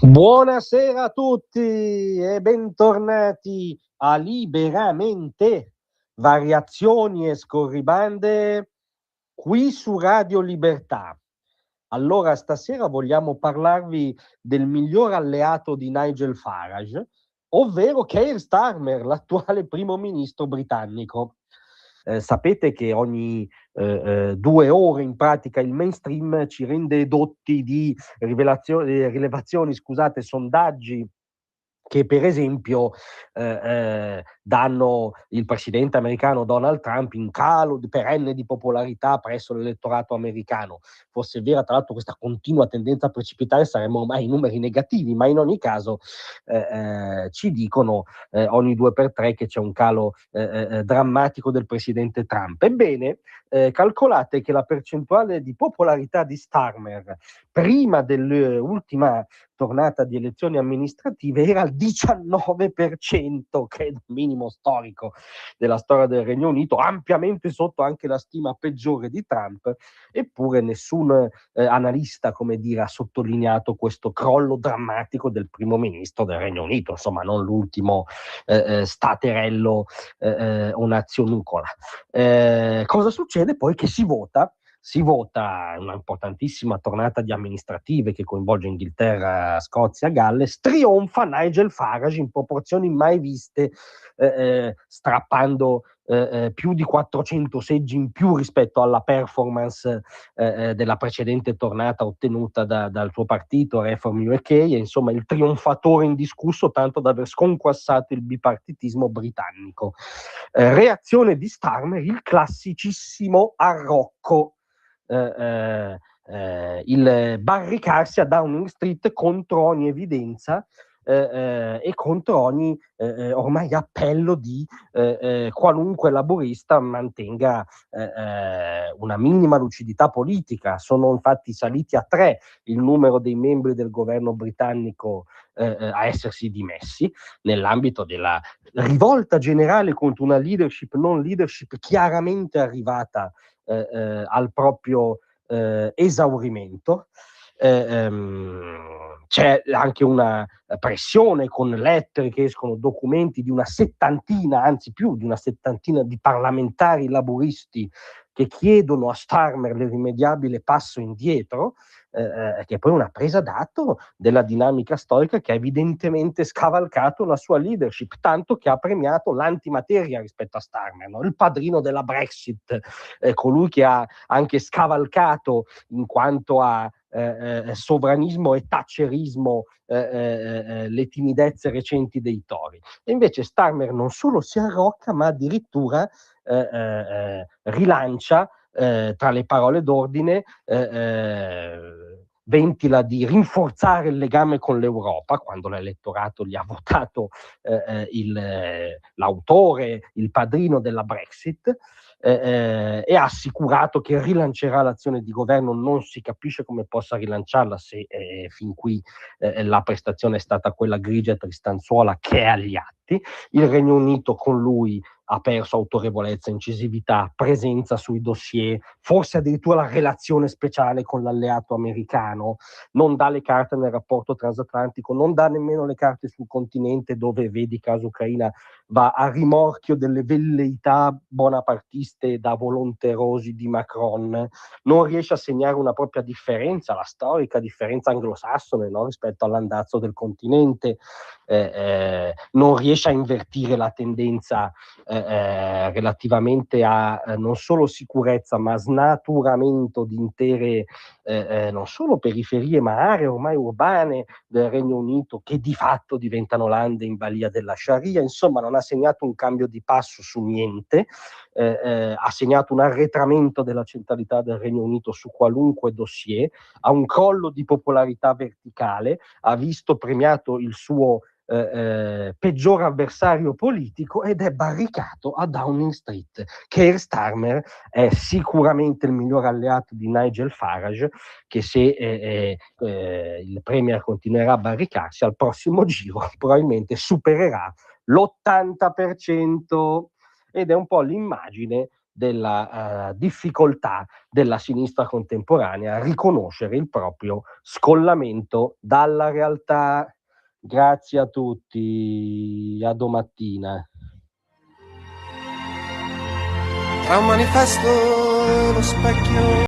Buonasera a tutti e bentornati a Liberamente, variazioni e scorribande qui su Radio Libertà. Allora, stasera vogliamo parlarvi del miglior alleato di Nigel Farage, ovvero Keir Starmer, l'attuale primo ministro britannico. Sapete che ogni 2 ore in pratica il mainstream ci rende dotti di rilevazioni, sondaggi che per esempio danno il presidente americano Donald Trump in calo perenne di popolarità presso l'elettorato americano. Fosse vera tra l'altro questa continua tendenza a precipitare, saremmo ormai in numeri negativi, ma in ogni caso ci dicono ogni 2 per 3 che c'è un calo drammatico del presidente Trump. Ebbene, calcolate che la percentuale di popolarità di Starmer prima dell'ultima tornata di elezioni amministrative era il 19%, che è il minimo storico della storia del Regno Unito, ampiamente sotto anche la stima peggiore di Trump, eppure nessun analista, come dire, ha sottolineato questo crollo drammatico del primo ministro del Regno Unito, insomma non l'ultimo staterello o nazionucola. Cosa succede poi? Che si vota una importantissima tornata di amministrative che coinvolge Inghilterra, Scozia, Galles, trionfa Nigel Farage in proporzioni mai viste, strappando più di 400 seggi in più rispetto alla performance della precedente tornata ottenuta dal suo partito Reform UK, e insomma il trionfatore indiscusso, tanto da aver sconquassato il bipartitismo britannico. Reazione di Starmer, il classicissimo arrocco, il barricarsi a Downing Street contro ogni evidenza e contro ogni ormai appello di qualunque laburista mantenga una minima lucidità politica. Sono infatti saliti a 3 il numero dei membri del governo britannico a essersi dimessi nell'ambito della rivolta generale contro una non leadership chiaramente arrivata al proprio esaurimento. C'è anche una pressione con lettere che escono, documenti di una settantina, anzi più di una settantina di parlamentari laburisti che chiedono a Starmer l'irrimediabile passo indietro, che è poi una presa d'atto della dinamica storica che ha evidentemente scavalcato la sua leadership, tanto che ha premiato l'antimateria rispetto a Starmer, no? Il padrino della Brexit, colui che ha anche scavalcato in quanto a sovranismo e thatcherismo le timidezze recenti dei Tory. E invece Starmer non solo si arrocca, ma addirittura rilancia tra le parole d'ordine, ventila di rinforzare il legame con l'Europa, quando l'elettorato gli ha votato l'autore, il padrino della Brexit, e ha assicurato che rilancerà l'azione di governo. Non si capisce come possa rilanciarla se fin qui la prestazione è stata quella grigia e tristanzuola che è agli atti. Il Regno Unito con lui ha perso autorevolezza, incisività, presenza sui dossier, forse addirittura la relazione speciale con l'alleato americano, non dà le carte nel rapporto transatlantico, non dà nemmeno le carte sul continente, dove, vedi caso Ucraina, va a rimorchio delle velleità bonapartiste da volonterosi di Macron, non riesce a segnare una propria differenza, la storica differenza anglosassone, no, rispetto all'andazzo del continente, non riesce a invertire la tendenza relativamente a non solo sicurezza ma snaturamento di intere non solo periferie ma aree ormai urbane del Regno Unito, che di fatto diventano lande in balia della Sharia. Insomma, non ha segnato un cambio di passo su niente, ha segnato un arretramento della centralità del Regno Unito su qualunque dossier, ha un crollo di popolarità verticale, ha visto premiato il suo peggior avversario politico ed è barricato a Downing Street. Keir Starmer è sicuramente il miglior alleato di Nigel Farage, che se il Premier continuerà a barricarsi, al prossimo giro probabilmente supererà l'80%, ed è un po' l'immagine della difficoltà della sinistra contemporanea a riconoscere il proprio scollamento dalla realtà. Grazie a tutti, a domattina. Tra un manifesto e lo specchio